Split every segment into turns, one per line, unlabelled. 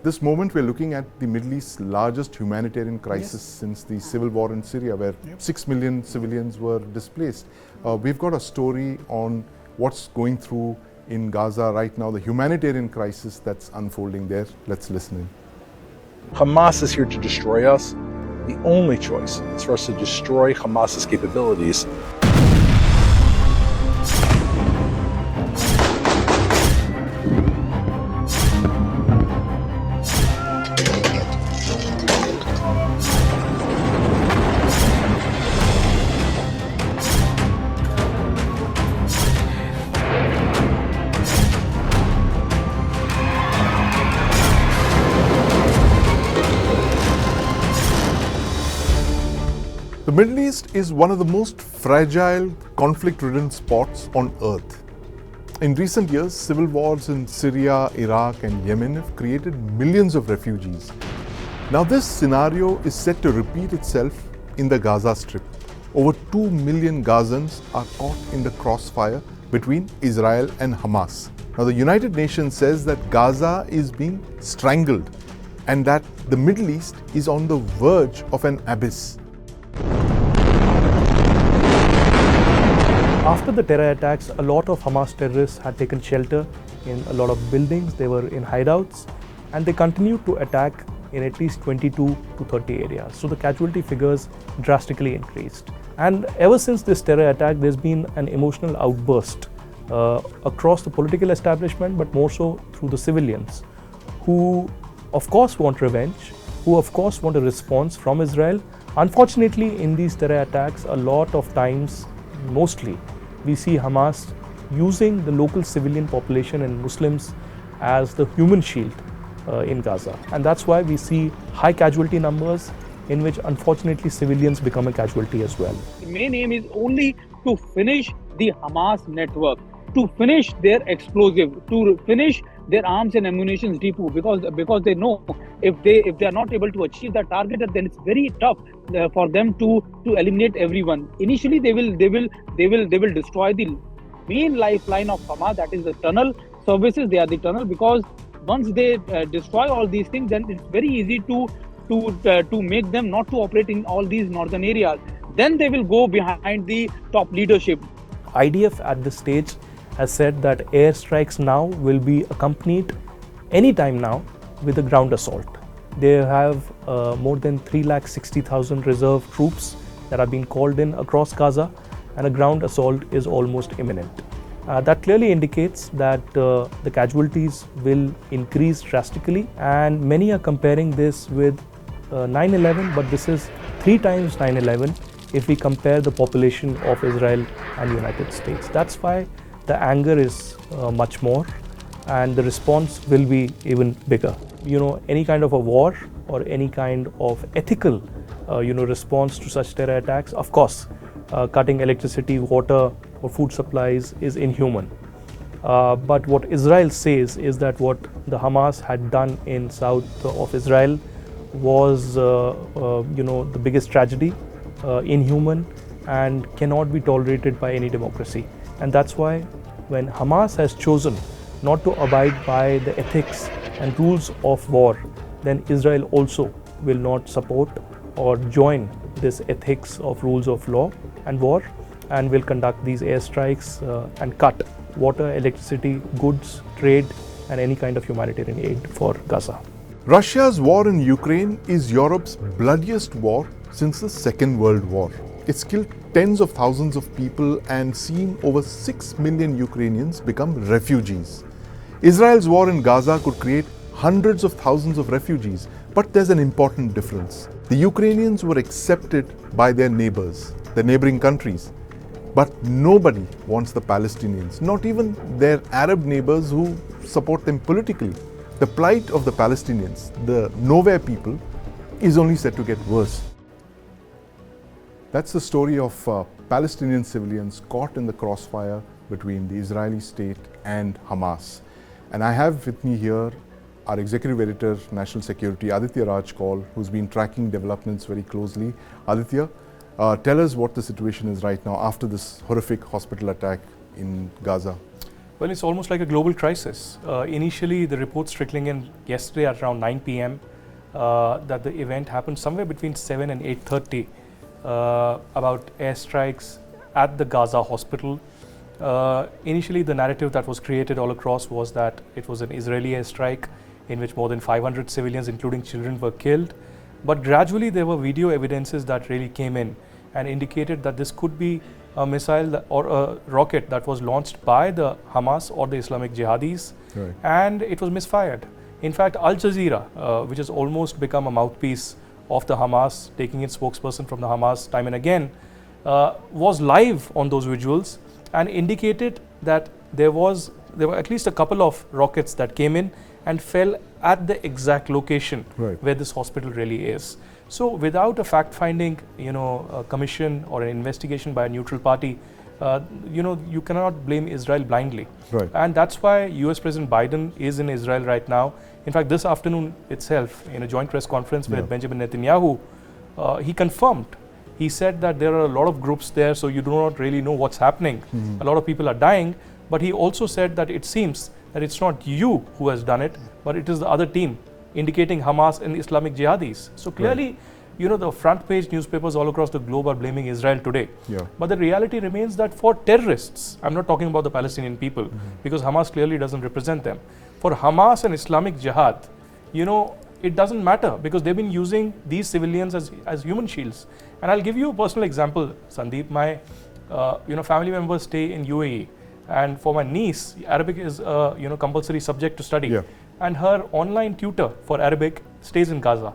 this moment we're looking at the Middle East's largest humanitarian crisis since the civil war in Syria, where 6 million civilians were displaced. We've got a story on what's going through in Gaza right now, the humanitarian crisis that's unfolding there. Let's listen in.
Hamas is here to destroy us. The only choice is for us to destroy Hamas's capabilities.
The Middle East is one of the most fragile, conflict-ridden spots on earth. In recent years, civil wars in Syria, Iraq and Yemen have created millions of refugees. Now this scenario is set to repeat itself in the Gaza Strip. Over 2 million Gazans are caught in the crossfire between Israel and Hamas. Now the United Nations says that Gaza is being strangled and that the Middle East is on the verge of an abyss.
After the terror attacks, a lot of Hamas terrorists had taken shelter in a lot of buildings. They were in hideouts and they continued to attack in at least 22 to 30 areas. So the casualty figures drastically increased. And ever since this terror attack, there's been an emotional outburst across the political establishment, but more so through the civilians who, of course, want revenge, who, of course, want a response from Israel. Unfortunately, in these terror attacks, a lot of times, mostly, we see Hamas using the local civilian population and Muslims as the human shield in Gaza. And that's why we see high casualty numbers in which unfortunately civilians become a casualty as well.
The main aim is only to finish the Hamas network, to finish their explosive, to finish their arms and ammunition depot, because they know if they are not able to achieve that target, then it's very tough for them to eliminate everyone. Initially, they will destroy the main lifeline of Hamas, that is the tunnel services. They are the tunnel, because once they destroy all these things, then it's very easy to make them not to operate in all these northern areas. Then they will go behind the top leadership.
IDF at this stage has said that airstrikes now will be accompanied anytime now with a ground assault. They have more than 360,000 reserve troops that are being called in across Gaza, and a ground assault is almost imminent. That clearly indicates that the casualties will increase drastically, and many are comparing this with 9/11, but this is 3 times 9/11 if we compare the population of Israel and the United States. That's why the anger is much more, and the response will be even bigger. Any kind of a war or any kind of ethical, response to such terror attacks, of course, cutting electricity, water, or food supplies is inhuman. But what Israel says is that what the Hamas had done in south of Israel was, the biggest tragedy, inhuman, and cannot be tolerated by any democracy. And that's why when Hamas has chosen not to abide by the ethics and rules of war, then Israel also will not support or join this ethics of rules of law and war, and will conduct these airstrikes and cut water, electricity, goods, trade, and any kind of humanitarian aid for Gaza.
Russia's war in Ukraine is Europe's bloodiest war since the Second World War. It's killed tens of thousands of people and seen over 6 million Ukrainians become refugees. Israel's war in Gaza could create hundreds of thousands of refugees, but there's an important difference. The Ukrainians were accepted by their neighbors, the neighboring countries, but nobody wants the Palestinians, not even their Arab neighbors who support them politically. The plight of the Palestinians, the nowhere people, is only set to get worse. That's the story of Palestinian civilians caught in the crossfire between the Israeli state and Hamas. And I have with me here our Executive Editor, National Security, Aditya Raj Kaul, who's been tracking developments very closely. Aditya, tell us what the situation is right now after this horrific hospital attack in Gaza.
Well, it's almost like a global crisis. Initially, the reports trickling in yesterday at around 9 p.m. That the event happened somewhere between 7 and 8:30 about airstrikes at the Gaza hospital. Initially, the narrative that was created all across was that it was an Israeli airstrike in which more than 500 civilians, including children, were killed. But gradually, there were video evidences that really came in and indicated that this could be a missile or a rocket that was launched by the Hamas or the Islamic Jihadis,
Right.
and it was misfired. In fact, Al Jazeera, which has almost become a mouthpiece of the Hamas, taking its spokesperson from the Hamas time and again, was live on those visuals and indicated that there were at least a couple of rockets that came in and fell at the exact location
Right.
where this hospital really is. So without a fact-finding, commission or an investigation by a neutral party, you cannot blame Israel blindly.
Right.
And that's why US President Biden is in Israel right now. In fact, this afternoon itself, in a joint press conference with Benjamin Netanyahu, he confirmed. He said that there are a lot of groups there, so you do not really know what's happening. A lot of people are dying, but he also said that it seems that it's not you who has done it, but it is the other team, indicating Hamas and Islamic Jihadis. So clearly, the front page newspapers all across the globe are blaming Israel today.
Yeah.
But the reality remains that for terrorists, I'm not talking about the Palestinian people, because Hamas clearly doesn't represent them. For Hamas and Islamic Jihad, it doesn't matter because they've been using these civilians as human shields. And I'll give you a personal example, Sandeep. My family members stay in UAE, and for my niece, Arabic is a compulsory subject to study.
Yeah.
And her online tutor for Arabic stays in Gaza.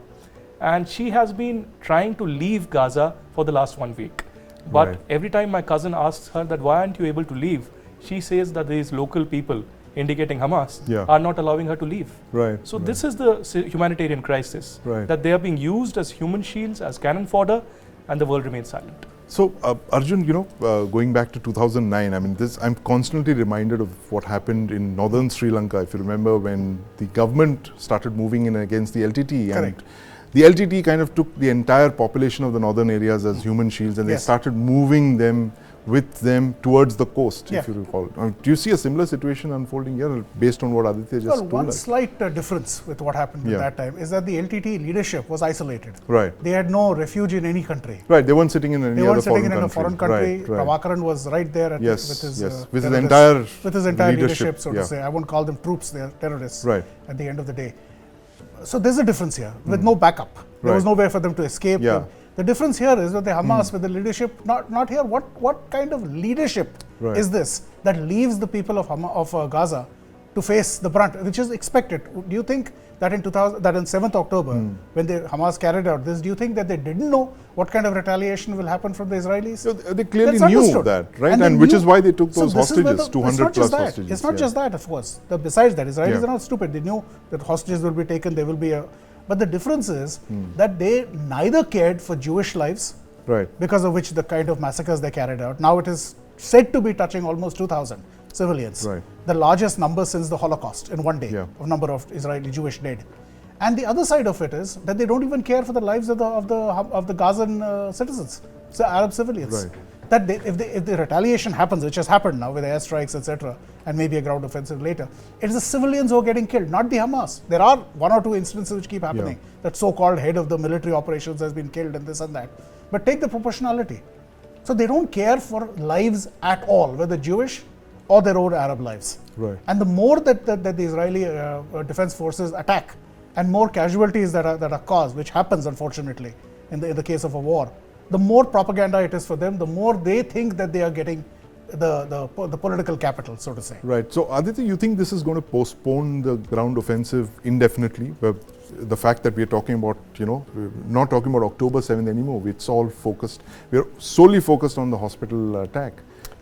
And she has been trying to leave Gaza for the last 1 week. But
Right.
every time my cousin asks her that why aren't you able to leave, she says that these local people, indicating Hamas, are not allowing her to leave.
Right.
So this is the humanitarian crisis,
Right.
that they are being used as human shields, as cannon fodder, and the world remains silent.
So, Arjun, going back to 2009, I'm constantly reminded of what happened in northern Sri Lanka, if you remember, when the government started moving in against the LTT.
Correct.
And the LTT kind of took the entire population of the northern areas as human shields, and they started moving them with them towards the coast, if you recall. Do you see a similar situation unfolding here based on what Aditya just told
One
us?
slight difference with what happened at that time is that the LTT leadership was isolated.
Right.
They had no refuge in any country.
Right, they weren't sitting in any
They
other
weren't sitting
foreign
in
country.
a foreign country.
Right.
Prabhakaran was right there with his
with his
terrorists,
entire
leadership, so to say. I won't call them troops, they are terrorists at the end of the day. So there's a difference here with no backup. There was nowhere for them to escape.
Yeah.
The difference here is that the Hamas with the leadership, not here. What kind of leadership is this that leaves the people of Gaza to face the brunt, which is expected? Do you think that in 7th October, when the Hamas carried out this, do you think that they didn't know what kind of retaliation will happen from the Israelis?
So they clearly
That's
knew
understood.
that, right?
And
And which is why they took those
this is where
hostages,
the-
200 plus hostages.
It's not just that, of course. Besides that, Israelis are not stupid. They knew that hostages will be taken. There will be a. But the difference is that they neither cared for Jewish lives,
Right.
because of which the kind of massacres they carried out. Now it is said to be touching almost 2,000 civilians,
Right.
the largest number since the Holocaust in one day of number of Israeli Jewish dead. And the other side of it is that they don't even care for the lives of the Gazan citizens, so Arab civilians.
Right.
That if the retaliation happens, which has happened now with airstrikes, etc., and maybe a ground offensive later, it is the civilians who are getting killed, not the Hamas. There are one or two instances which keep happening. That so-called head of the military operations has been killed and this and that. But take the proportionality. So they don't care for lives at all, whether Jewish or their own Arab lives.
Right.
And the more that the Israeli defense forces attack, and more casualties that are caused, which happens unfortunately in the case of a war, the more propaganda it is for them, the more they think that they are getting the political capital, so to say.
Right. So, Aditya, you think this is going to postpone the ground offensive indefinitely? The fact that we are talking about, not talking about October 7th anymore. It's all focused. We're solely focused on the hospital attack.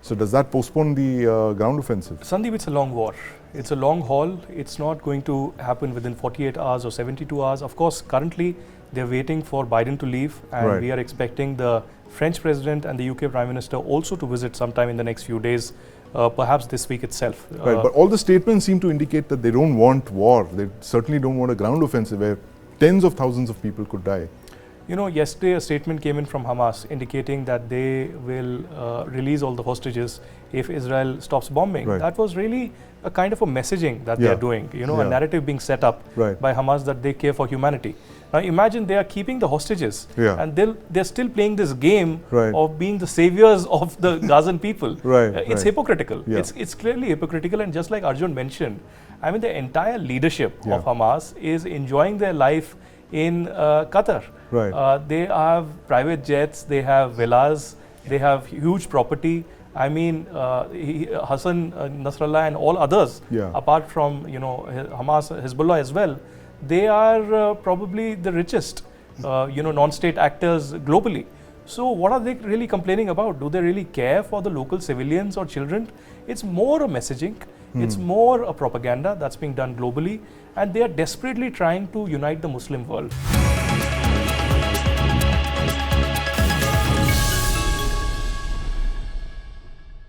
So, does that postpone the ground offensive?
Sandeep, it's a long war. It's a long haul. It's not going to happen within 48 hours or 72 hours. Of course, currently, they're waiting for Biden to leave, and we are expecting the French president and the UK Prime Minister also to visit sometime in the next few days, perhaps this week itself.
Right, but all the statements seem to indicate that they don't want war. They certainly don't want a ground offensive where tens of thousands of people could die.
Yesterday a statement came in from Hamas indicating that they will release all the hostages if Israel stops bombing.
Right.
That was really a kind of a messaging that they're doing, a narrative being set up by Hamas that they care for humanity. Now imagine they are keeping the hostages and they're still playing this game of being the saviors of the Gazan people. It's hypocritical. It's clearly hypocritical, and just like Arjun mentioned, I mean the entire leadership of Hamas is enjoying their life in Qatar. They have private jets, they have villas, they have huge property. I mean, Hassan Nasrallah and all others, apart from Hamas, Hezbollah as well, they are probably the richest, non-state actors globally. So what are they really complaining about? Do they really care for the local civilians or children? It's more a messaging. It's more a propaganda that's being done globally, and they are desperately trying to unite the Muslim world.